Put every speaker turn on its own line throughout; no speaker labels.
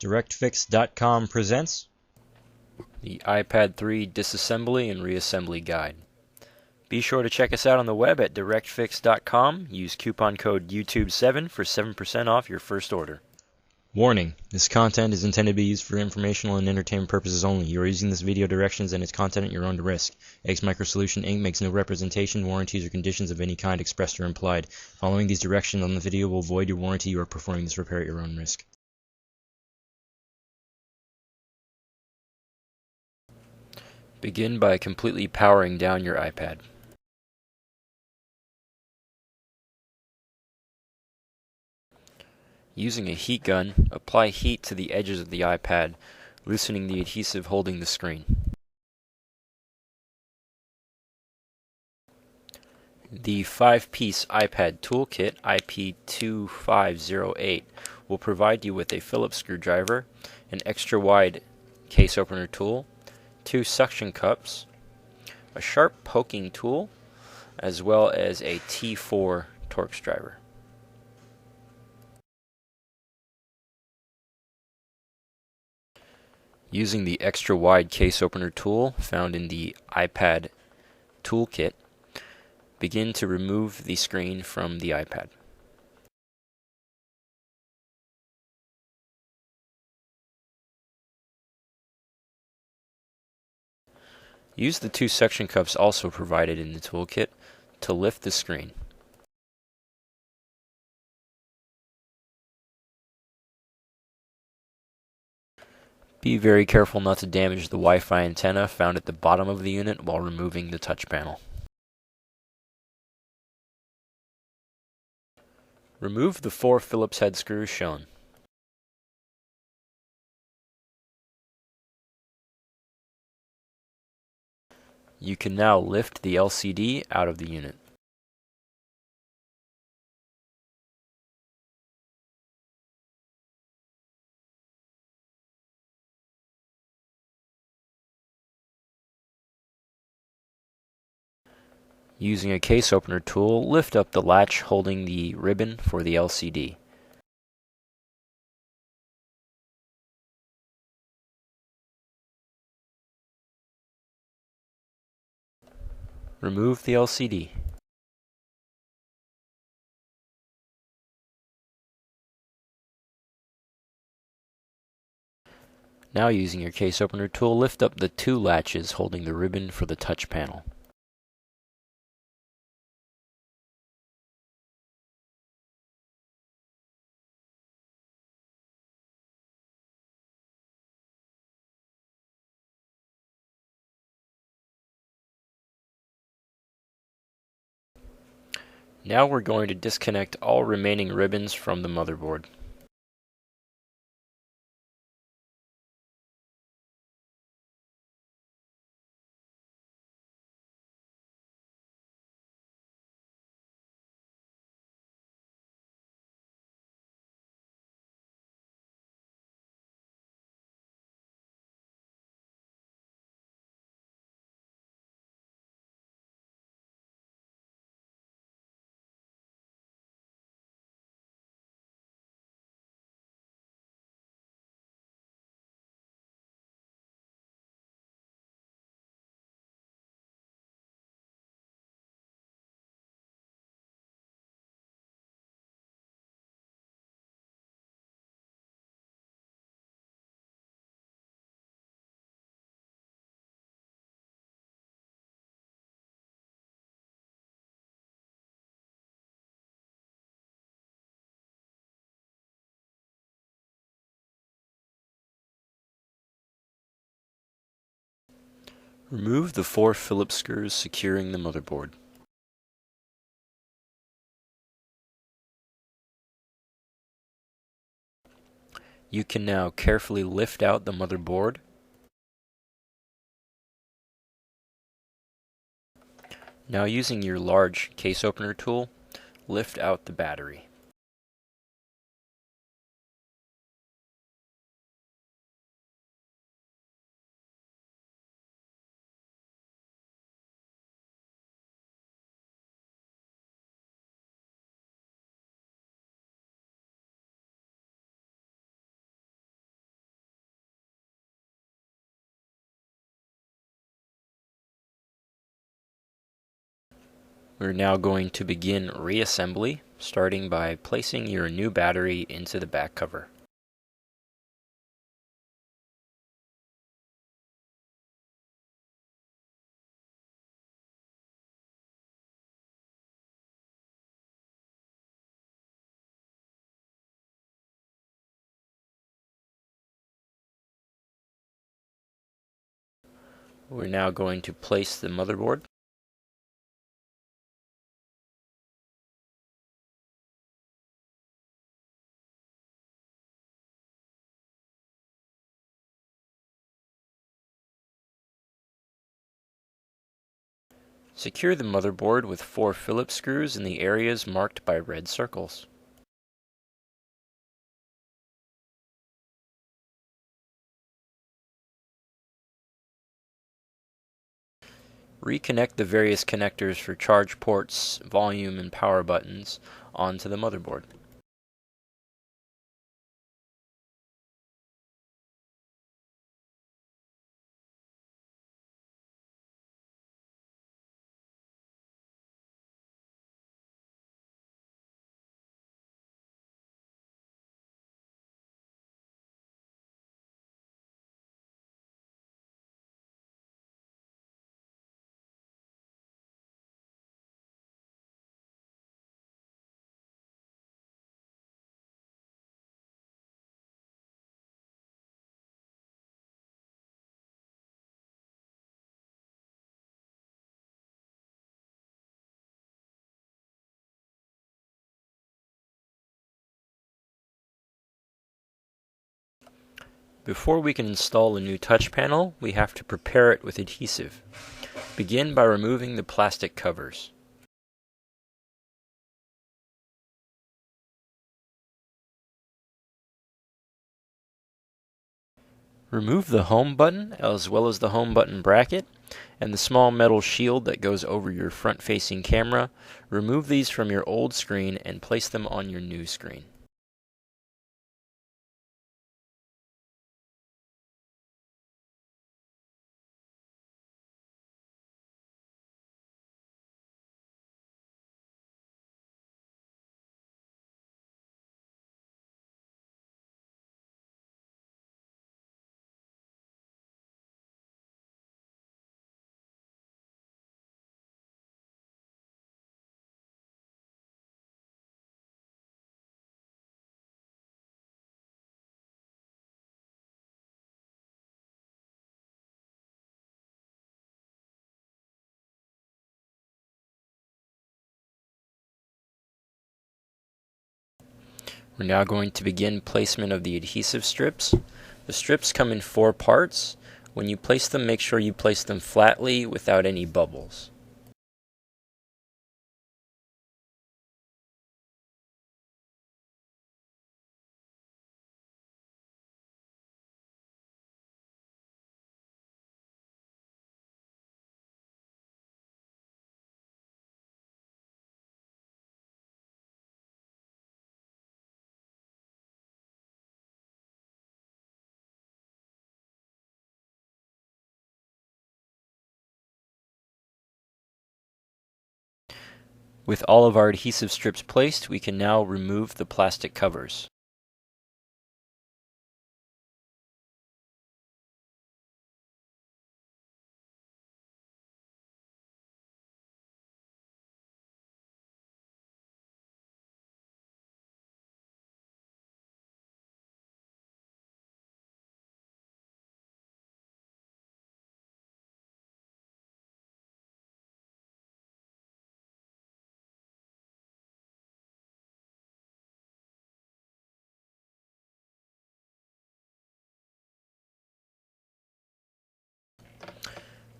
DirectFix.com presents
the iPad 3 Disassembly and Reassembly Guide. Be sure to check us out on the web at DirectFix.com. Use coupon code YouTube7 for 7% off your first order.
Warning: this content is intended to be used for informational and entertainment purposes only. You are using this video directions and its content at your own risk. X Microsolution Inc. makes no representation, warranties, or conditions of any kind expressed or implied. Following these directions on the video will void your warranty. You are performing this repair at your own risk.
Begin by completely powering down your iPad. Using a heat gun, apply heat to the edges of the iPad, loosening the adhesive holding the screen. The 5-piece iPad toolkit IP2508 will provide you with a Phillips screwdriver, an extra wide case opener tool, 2 suction cups, a sharp poking tool, as well as a T4 Torx driver. Using the extra wide case opener tool found in the iPad toolkit, begin to remove the screen from the iPad. Use the 2 suction cups also provided in the toolkit to lift the screen. Be very careful not to damage the Wi-Fi antenna found at the bottom of the unit while removing the touch panel. Remove the 4 Phillips head screws shown. You can now lift the LCD out of the unit. Using a case opener tool, lift up the latch holding the ribbon for the LCD. Remove the LCD. Now using your case opener tool, lift up the 2 latches holding the ribbon for the touch panel. Now we're going to disconnect all remaining ribbons from the motherboard. Remove the 4 Phillips screws securing the motherboard. You can now carefully lift out the motherboard. Now using your large case opener tool, lift out the battery. We're now going to begin reassembly, starting by placing your new battery into the back cover. We're now going to place the motherboard. Secure the motherboard with 4 Phillips screws in the areas marked by red circles. Reconnect the various connectors for charge ports, volume, and power buttons onto the motherboard. Before we can install a new touch panel, we have to prepare it with adhesive. Begin by removing the plastic covers. Remove the home button as well as the home button bracket and the small metal shield that goes over your front-facing camera. Remove these from your old screen and place them on your new screen. We're now going to begin placement of the adhesive strips. The strips come in 4 parts. When you place them, make sure you place them flatly without any bubbles. With all of our adhesive strips placed, we can now remove the plastic covers.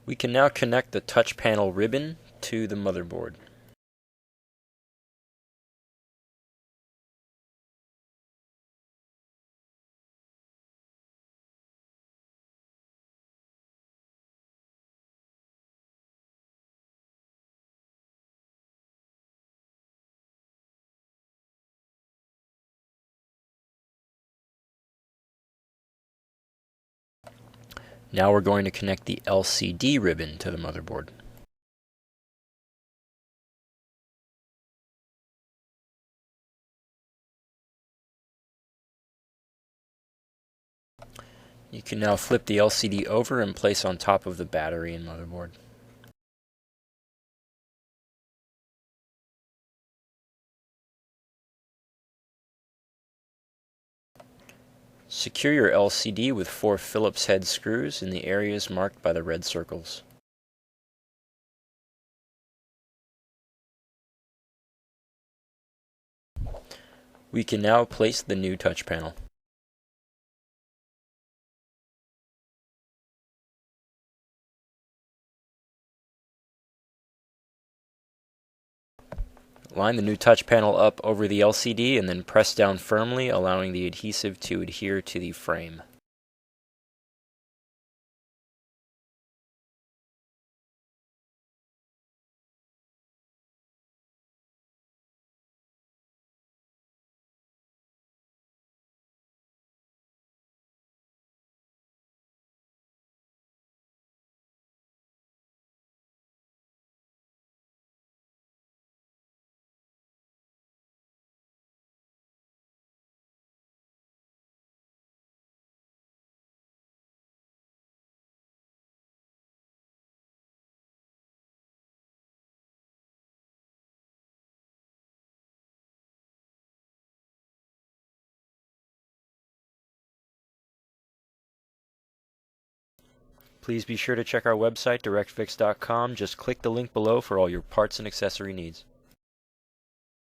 We can now connect the touch panel ribbon to the motherboard. Now we're going to connect the LCD ribbon to the motherboard. You can now flip the LCD over and place on top of the battery and motherboard. Secure your LCD with 4 Phillips head screws in the areas marked by the red circles. We can now place the new touch panel. Line the new touch panel up over the LCD and then press down firmly, allowing the adhesive to adhere to the frame. Please be sure to check our website, directfix.com. Just click the link below for all your parts and accessory needs.